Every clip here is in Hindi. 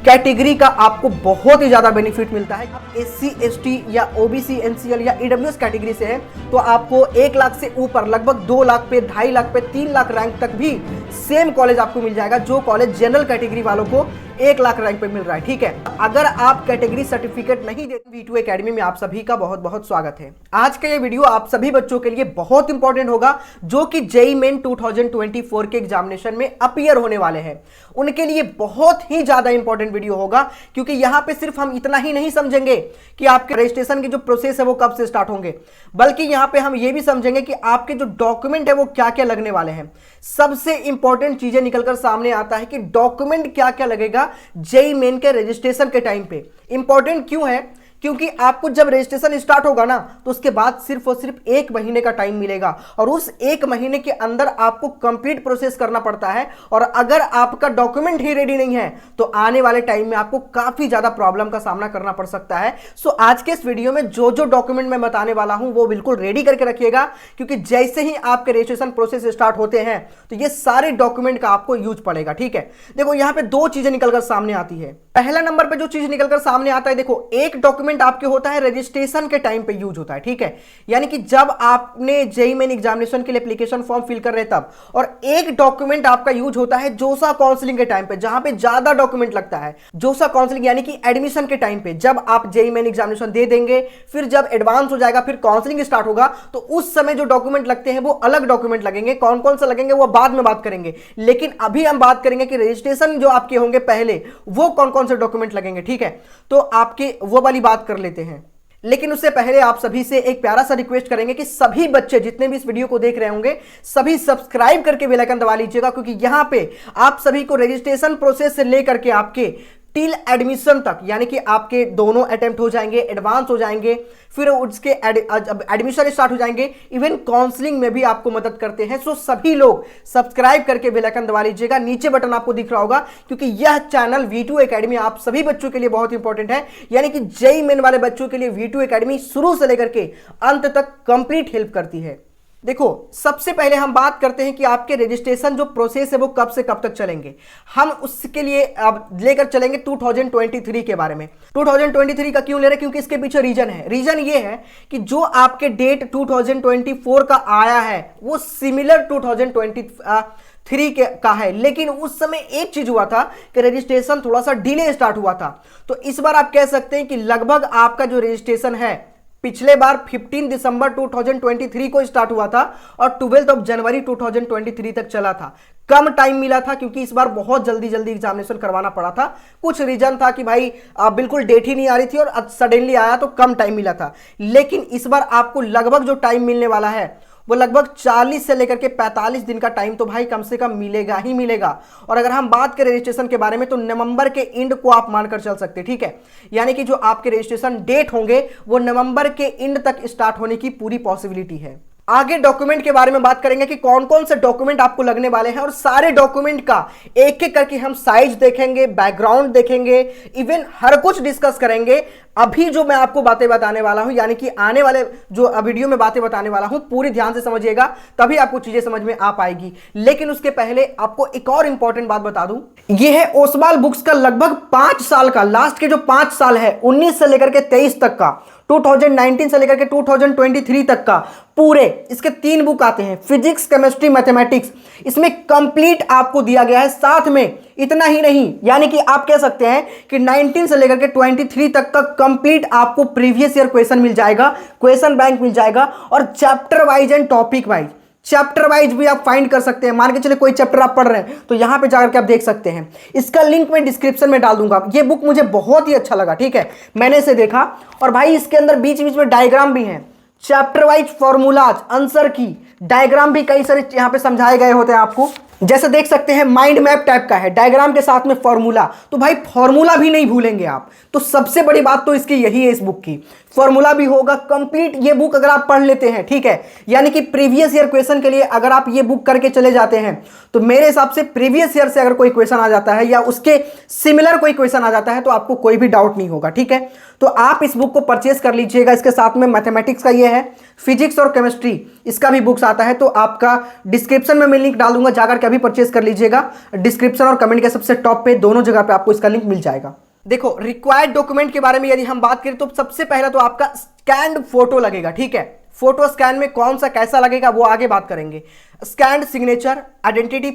कैटेगरी का आपको बहुत ही ज्यादा बेनिफिट मिलता है। आप SC ST या OBC NCL या EWS कैटेगरी से है तो आपको 1 लाख से ऊपर लगभग 2 लाख पे, 2.5 लाख पे, 3 लाख रैंक तक भी सेम कॉलेज आपको मिल जाएगा जो कॉलेज जनरल कैटेगरी वालों को 1 लाख रैंक पे मिल रहा है। ठीक है, अगर आप कैटेगरी सर्टिफिकेट नहीं देते V2 एकेडमी में आप सभी का बहुत बहुत स्वागत है। आज का ये वीडियो आप सभी बच्चों के लिए बहुत इंपॉर्टेंट होगा जो कि JEE मेन 2024 के एग्जामिनेशन में अपीयर होने वाले हैं। उनके लिए बहुत ही ज्यादा इंपॉर्टेंट वीडियो होगा क्योंकि यहां पे सिर्फ हम इतना ही नहीं समझेंगे कि आपके रजिस्ट्रेशन के जो प्रोसेस है वो कब से स्टार्ट होंगे, बल्कि यहां पे हम ये भी समझेंगे कि आपके जो डॉक्यूमेंट है वो क्या क्या लगने वाले हैं। सबसे इंपॉर्टेंट चीजें निकलकर सामने आता है कि डॉक्यूमेंट क्या क्या लगेगा JEE मेन के रजिस्ट्रेशन के टाइम पे। इंपॉर्टेंट क्यों है? क्योंकि आपको जब रजिस्ट्रेशन स्टार्ट होगा ना तो उसके बाद सिर्फ और सिर्फ 1 महीने का टाइम मिलेगा और उस 1 महीने के अंदर आपको कंप्लीट प्रोसेस करना पड़ता है। और अगर आपका डॉक्यूमेंट ही रेडी नहीं है तो आने वाले टाइम में आपको काफी ज्यादा प्रॉब्लम का सामना करना पड़ सकता है। सो आज के इस वीडियो में जो जो डॉक्यूमेंट मैं बताने वाला हूं वो बिल्कुल रेडी करके रखिएगा क्योंकि जैसे ही आपके रजिस्ट्रेशन प्रोसेस स्टार्ट होते हैं तो ये सारे डॉक्यूमेंट का आपको यूज पड़ेगा। ठीक है, देखो यहां पे 2 चीजें निकलकर सामने आती है। पहला नंबर पे जो चीज निकलकर सामने आता है, देखो एक डॉक्यूमेंट आपके होता है रजिस्ट्रेशन के टाइम पे यूज होता है। ठीक है, यानी कि जब आपने JEE मेन एग्जामिनेशन के लिए एप्लीकेशन फॉर्म फिल कर रहे तब, और एक डॉक्यूमेंट आपका यूज होता है जोसा काउंसलिंग के टाइम पे जहां पे ज्यादा डॉक्यूमेंट लगता है। जोसा काउंसलिंग यानी कि एडमिशन के टाइम पे जब आप JEE मेन एग्जामिनेशन दे देंगे, फिर जब एडवांस हो जाएगा, फिर काउंसलिंग स्टार्ट होगा तो उस समय जो डॉक्यूमेंट लगते हैं वो अलग डॉक्यूमेंट लगेंगे। कौन कौन से लगेंगे वो बाद में बात करेंगे, लेकिन अभी हम बात करेंगे कि रजिस्ट्रेशन जो आपके होंगे पहले वो कौन कौन से डॉक्यूमेंट लगेंगे। ठीक है, तो आपके वो वाली बात कर लेते हैं। लेकिन उससे पहले आप सभी से एक प्यारा सा रिक्वेस्ट करेंगे कि सभी बच्चे जितने भी इस वीडियो को देख रहे होंगे सभी सब्सक्राइब करके बेल आइकन दबा लीजिएगा क्योंकि यहां पे आप सभी को रजिस्ट्रेशन प्रोसेस से लेकर के आपके टिल एडमिशन तक, यानी कि आपके दोनों अटेम्प्ट हो जाएंगे, एडवांस हो जाएंगे, फिर उसके एडमिशन स्टार्ट हो जाएंगे, इवन काउंसलिंग में भी आपको मदद करते हैं। सो सभी लोग सब्सक्राइब करके बेल आइकन दबा लीजिएगा। नीचे बटन आपको दिख रहा होगा क्योंकि यह चैनल V2 एकेडमी आप सभी बच्चों के लिए बहुत इंपॉर्टेंट है, यानी कि JEE मेन वाले बच्चों के लिए V2 एकेडमी शुरू से लेकर के अंत तक कंप्लीट हेल्प करती है। देखो सबसे पहले हम बात करते हैं कि आपके रजिस्ट्रेशन जो प्रोसेस है वो कब से कब तक चलेंगे। हम उसके लिए अब लेकर चलेंगे 2023 के बारे में। 2023 का क्यों ले रहे हैं? क्योंकि इसके पीछे रीजन है। रीजन ये है कि जो आपके डेट 2024 का आया है वो सिमिलर 2023 का है, लेकिन उस समय एक चीज हुआ था कि रजिस्ट्रेशन थोड़ा सा डिले स्टार्ट हुआ था। तो इस बार आप कह सकते हैं कि लगभग आपका जो रजिस्ट्रेशन है पिछले बार 15 दिसंबर 2023 को स्टार्ट हुआ था और 12 जनवरी 2023 तक चला था। कम टाइम मिला था क्योंकि इस बार बहुत जल्दी जल्दी एग्जामिनेशन करवाना पड़ा था। कुछ रीजन था कि भाई बिल्कुल डेट ही नहीं आ रही थी और सडनली आया तो कम टाइम मिला था। लेकिन इस बार आपको लगभग जो टाइम मिलने वाला है वो लगभग 40 से लेकर के 45 दिन का टाइम तो भाई कम से कम मिलेगा ही मिलेगा। और अगर हम बात करें रजिस्ट्रेशन के बारे में तो नवंबर के एंड को आप मानकर चल सकते हैं। ठीक है, यानी कि जो आपके रजिस्ट्रेशन डेट होंगे वो नवंबर के एंड तक स्टार्ट होने की पूरी पॉसिबिलिटी है। आगे डॉक्यूमेंट के बारे में बात करेंगे कि कौन कौन से डॉक्यूमेंट आपको लगने वाले हैं और सारे डॉक्यूमेंट का एक एक करके हम साइज देखेंगे, बैकग्राउंड देखेंगे, इवन हर कुछ डिस्कस करेंगे। अभी जो मैं आपको बातें बताने वाला हूं, यानी कि आने वाले जो वीडियो में बातें बताने वाला हूं, पूरी ध्यान से समझिएगा तभी आपको चीजें समझ में आ पाएगी। लेकिन उसके पहले आपको एक और इंपॉर्टेंट बात बता दूं, यह है ओसवाल बुक्स का लगभग 5 साल का, लास्ट के जो 5 साल है 19 से लेकर के 23 तक का, 2019 से लेकर के 2023 तक का, पूरे इसके 3 बुक आते हैं, फिजिक्स, केमिस्ट्री, मैथमेटिक्स। इसमें कंप्लीट आपको दिया गया है। साथ में इतना ही नहीं, यानी कि आप कह सकते हैं कि 19 से लेकर के 23 तक का कंप्लीट आपको प्रीवियस ईयर क्वेश्चन मिल जाएगा, क्वेश्चन बैंक मिल जाएगा और chapter wise and topic wise, chapter wise भी आप फाइंड कर सकते हैं। मान के चले कोई चैप्टर आप पढ़ रहे हैं तो यहां पे जाकर के आप देख सकते हैं। इसका लिंक मैं डिस्क्रिप्शन में डाल दूंगा। ये बुक मुझे बहुत ही अच्छा लगा। ठीक है, मैंने इसे देखा और भाई इसके अंदर बीच बीच में डायग्राम भी हैं, चैप्टर वाइज फॉर्मूलाज, आंसर की डायग्राम भी कई सारे यहां पे समझाए गए होते हैं आपको। जैसे देख सकते हैं माइंड मैप टाइप का है, डायग्राम के साथ में फॉर्मूला, तो भाई फॉर्मूला भी नहीं भूलेंगे आप। तो सबसे बड़ी बात तो इसकी यही है, इस बुक की फॉर्मूला भी होगा कंप्लीट। ये बुक अगर आप पढ़ लेते हैं, ठीक है, यानी कि प्रीवियस ईयर क्वेश्चन के लिए अगर आप ये बुक करके चले जाते हैं तो मेरे हिसाब से प्रीवियस ईयर से अगर कोई क्वेश्चन आ जाता है या उसके सिमिलर कोई क्वेश्चन आ जाता है तो आपको कोई भी डाउट नहीं होगा। ठीक है, तो आप इस बुक को परचेस कर लीजिएगा। इसके साथ में मैथमेटिक्स का ये है, फिजिक्स और केमिस्ट्री इसका भी बुक्स आता है। तो आपका डिस्क्रिप्शन में मैं लिंक डाल दूंगा, जाकर के अभी परचेस कर लीजिएगा। डिस्क्रिप्शन और कमेंट के सबसे टॉप पे दोनों जगह पे आपको इसका लिंक मिल जाएगा। देखो, रिक्वायर्ड डॉक्यूमेंट के बारे में यदि हम बात करें तो सबसे पहला तो आपका स्कैन्ड फोटो लगेगा, ठीक है। फोटो स्कैन में कौन सा कैसा लगेगा वो आगे बात करेंगे। स्कैन्ड सिग्नेचर, आइडेंटिटी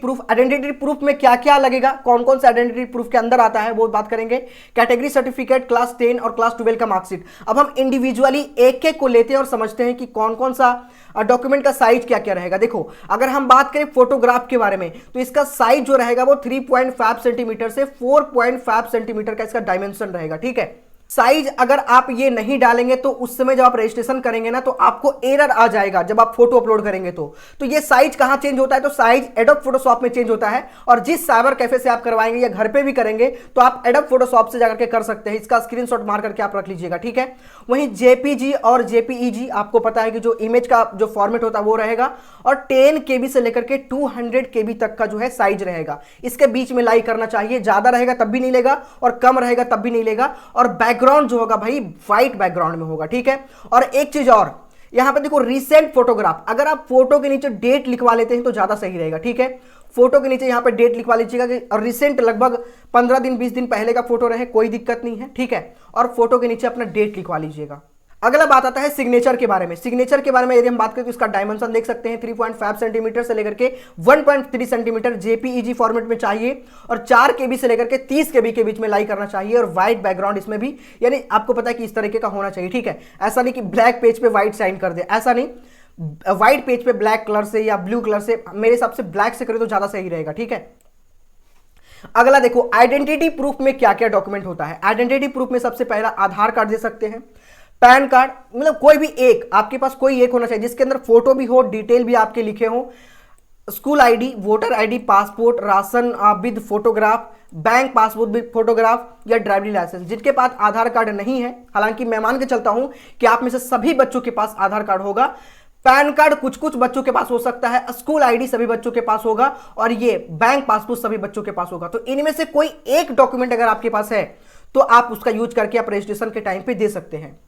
प्रूफ में क्या क्या लगेगा, कौन कौन सा आइडेंटिटी प्रूफ के अंदर आता है वो बात करेंगे। कैटेगरी सर्टिफिकेट, क्लास 10 और क्लास 12 का मार्कशीट। अब हम इंडिविजुअली एक एक को लेते हैं और समझते हैं कि कौन कौन सा डॉक्यूमेंट का साइज क्या क्या रहेगा। देखो, अगर हम बात करें फोटोग्राफ के बारे में तो इसका साइज जो रहेगा वो 3.5 सेंटीमीटर से 4.5 सेंटीमीटर का इसका डायमेंशन रहेगा, ठीक है। साइज अगर आप ये नहीं डालेंगे तो उस समय जब आप रजिस्ट्रेशन करेंगे ना तो आपको एरर आ जाएगा जब आप फोटो अपलोड करेंगे। तो ये साइज कहां चेंज होता है, तो साइज एडोब फोटोशॉप में चेंज होता है। और जिस साइबर कैफे से आप करवाएंगे या घर पे भी करेंगे तो आप एडोब फोटोशॉप से जाकर के कर सकते हैं। इसका स्क्रीनशॉट मार करके आप रख लीजिएगा, ठीक है। वहीं जेपीजी और जेपीईजी आपको पता है कि जो इमेज का जो फॉर्मेट होता है वो रहेगा। और 10 KB से लेकर के 200 KB तक का जो है साइज रहेगा। इसके बीच में लाई करना चाहिए, ज्यादा रहेगा तब भी नहीं लेगा और कम रहेगा तब भी नहीं लेगा। और बैकग्राउंड जो होगा भाई व्हाइट बैकग्राउंड में होगा, ठीक है। और एक चीज और, यहां पे देखो रीसेंट फोटोग्राफ, अगर आप फोटो के नीचे डेट लिखवा लेते हैं तो ज्यादा सही रहेगा, ठीक है। फोटो के नीचे यहां पे डेट लिखवा लीजिएगा कि और रिसेंट लगभग 15 दिन 20 दिन पहले का फोटो रहे, कोई दिक्कत नहीं है, ठीक है। और फोटो के नीचे अपना डेट लिखवा लीजिएगा। अगला बात आता है सिग्नेचर के बारे में। सिग्नेचर के बारे में यदि हम बात करें तो इसका डायमेंशन देख सकते हैं 3.5 सेंटीमीटर से लेकर के 1.3 सेंटीमीटर जेपीईजी फॉर्मेट में चाहिए। और 4 KB से लेकर के 30 KB के बीच में लाई करना चाहिए। और व्हाइट बैकग्राउंड इसमें भी, यानी आपको पता है कि इस तरीके का होना चाहिए, ठीक है। ऐसा नहीं कि ब्लैक पेज पे व्हाइट साइन कर दे, ऐसा नहीं। व्हाइट पेज पे ब्लैक कलर से या ब्लू कलर से, मेरे हिसाब से ब्लैक से करें तो ज्यादा सही रहेगा, ठीक है। अगला देखो, आइडेंटिटी प्रूफ में क्या क्या डॉक्यूमेंट होता है। आइडेंटिटी प्रूफ में सबसे पहला आधार कार्ड दे सकते हैं, पैन कार्ड, मतलब कोई भी एक, आपके पास कोई एक होना चाहिए जिसके अंदर फोटो भी हो, डिटेल भी आपके लिखे हो। School ID, voter ID, passport, ration with photograph, bank passbook with photograph या ड्राइविंग लाइसेंस। जिनके पास आधार कार्ड नहीं है, हालांकि मैं मान के चलता हूं कि आप में से सभी बच्चों के पास आधार कार्ड होगा। पैन कार्ड कुछ कुछ बच्चों के पास हो सकता है, स्कूल आईडी सभी बच्चों के पास होगा और ये बैंक पासबुक सभी बच्चों के पास होगा। तो इनमें से कोई एक डॉक्यूमेंट अगर आपके पास है तो आप उसका यूज करके आप रजिस्ट्रेशन के टाइम पे दे सकते हैं।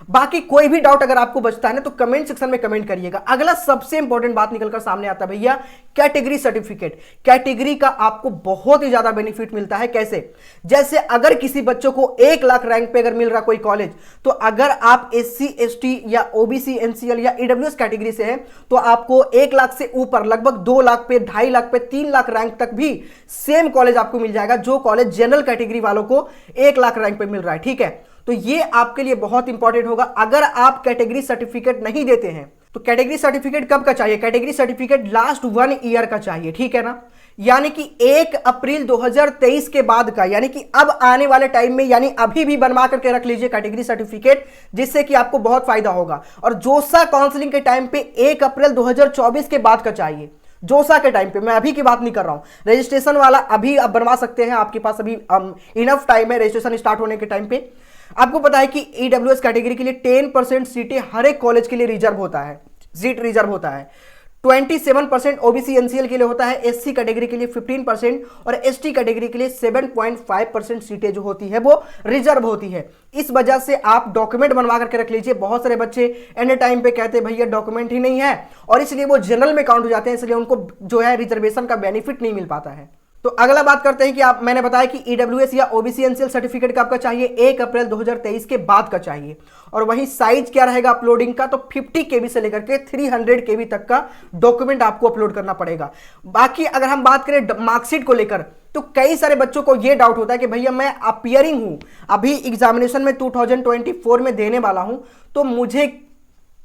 बाकी कोई भी डाउट अगर आपको बचता है ना तो कमेंट सेक्शन में कमेंट करिएगा। अगला सबसे इंपॉर्टेंट बात निकलकर सामने आता है भैया, कैटेगरी सर्टिफिकेट। कैटेगरी का आपको बहुत ही ज्यादा बेनिफिट मिलता है। कैसे? जैसे अगर किसी बच्चों को 1 लाख रैंक पे अगर मिल रहा कोई कॉलेज, तो अगर आप SC ST या OBC NCL या EWS कैटेगरी से हैं तो आपको 1 लाख से ऊपर लगभग 2 लाख पे, 2.5 लाख पे, 3 लाख रैंक तक भी सेम कॉलेज आपको मिल जाएगा जो कॉलेज जनरल कैटेगरी वालों को 1 लाख रैंक पे मिल रहा है, ठीक है। तो ये आपके लिए बहुत इंपॉर्टेंट होगा। अगर आप कैटेगरी सर्टिफिकेट नहीं देते हैं तो कैटेगरी सर्टिफिकेट कब का चाहिए? कैटेगरी सर्टिफिकेट लास्ट 1 ईयर का चाहिए, ठीक है ना। यानी कि 1 अप्रैल 2023 के बाद का, यानी कि अब आने वाले टाइम में, यानी अभी भी बनवा करके रख लीजिए कैटेगरी सर्टिफिकेट, जिससे कि आपको बहुत फायदा होगा। और जोसा काउंसलिंग के टाइम पे 1 अप्रैल 2024 के बाद का चाहिए। जोसा के टाइम पे, मैं अभी की बात नहीं कर रहा हूं। रजिस्ट्रेशन वाला अभी आप बनवा सकते हैं, आपके पास अभी इनफ टाइम है रजिस्ट्रेशन स्टार्ट होने के टाइम पे। आपको पता है कि EWS कैटेगरी के लिए 10% सीटें हर एक कॉलेज के लिए रिजर्व होता है, सीट रिजर्व होता है। 27% OBC NCL के लिए होता है, SC कैटेगरी के लिए 15% और ST कैटेगरी के लिए 7.5% सीटें जो होती है वो रिजर्व होती है। इस वजह से आप डॉक्यूमेंट बनवा करके रख लीजिए। बहुत सारे बच्चे एंड टाइम पे कहते हैं भैया डॉक्यूमेंट ही नहीं है और इसलिए वो जनरल में काउंट हो जाते हैं, इसलिए उनको जो है रिजर्वेशन का बेनिफिट नहीं मिल पाता है। तो अगला बात करते हैं कि आप, मैंने बताया कि EWS या OBC NCL सर्टिफिकेट का आपका चाहिए 1 अप्रैल 2023 के बाद का चाहिए। और वहीं साइज क्या रहेगा अपलोडिंग का, तो 50 KB से लेकर के 300 KB तक का डॉक्यूमेंट आपको अपलोड करना पड़ेगा। बाकी अगर हम बात करें मार्कशीट को लेकर, तो कई सारे बच्चों को यह डाउट होता है कि भैया मैं अपियरिंग हूं, अभी एग्जामिनेशन में 2024 में देने वाला हूं, तो मुझे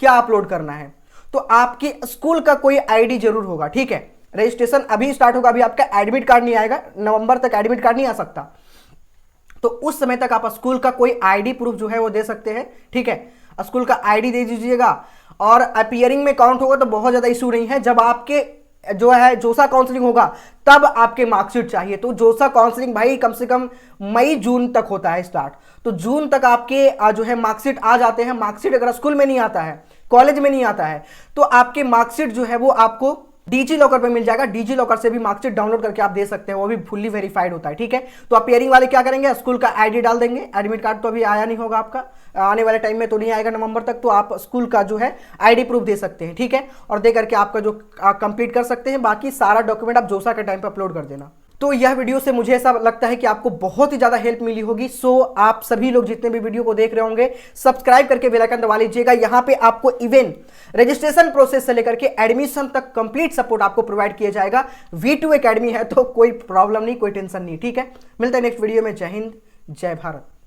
क्या अपलोड करना है। तो आपके स्कूल का कोई ID जरूर होगा, ठीक है। रजिस्ट्रेशन अभी स्टार्ट होगा, अभी आपका एडमिट कार्ड नहीं आएगा, नवंबर तक एडमिट कार्ड नहीं आ सकता, तो उस समय तक आप स्कूल का कोई ID प्रूफ जो है वो दे सकते हैं, ठीक है। स्कूल का ID दे दीजिएगा और अपीयरिंग में काउंट होगा तो बहुत ज्यादा इशू नहीं है। जब आपके जो है जोसा काउंसलिंग होगा तब आपके मार्कशीट चाहिए। तो जोसा काउंसलिंग भाई कम से कम मई जून तक होता है स्टार्ट, तो जून तक आपके जो है मार्कशीट आ जाते हैं। मार्कशीट अगर स्कूल में नहीं आता है, कॉलेज में नहीं आता है, तो आपके मार्कशीट जो है वो आपको डिजी लॉकर पे मिल जाएगा। डिजी लॉकर से भी मार्कशीट डाउनलोड करके आप दे सकते हैं, वो भी फुल्ली वेरीफाइड होता है। ठीक है, तो आप पेयरिंग वाले क्या करेंगे, स्कूल का आईडी डाल देंगे। एडमिट कार्ड तो अभी आया नहीं होगा आपका, आने वाले टाइम में तो नहीं आएगा नवंबर तक, तो आप स्कूल का जो है आईडी प्रूफ दे सकते हैं। ठीक है, और दे करके आपका जो कंप्लीट कर सकते हैं। बाकी सारा डॉक्यूमेंट आप जोसा के टाइम पे अपलोड कर देना। तो यह वीडियो से मुझे ऐसा लगता है कि आपको बहुत ही ज्यादा हेल्प मिली होगी। सो आप सभी लोग जितने भी वीडियो को देख रहे होंगे, सब्सक्राइब करके बेल आइकन दबा लीजिएगा। यहां पे आपको इवन रजिस्ट्रेशन प्रोसेस से लेकर के एडमिशन तक कंप्लीट सपोर्ट आपको प्रोवाइड किया जाएगा। V2 एकेडमी है तो कोई प्रॉब्लम नहीं, कोई टेंशन नहीं। ठीक है, मिलते हैं नेक्स्ट वीडियो में। जय हिंद, जय भारत।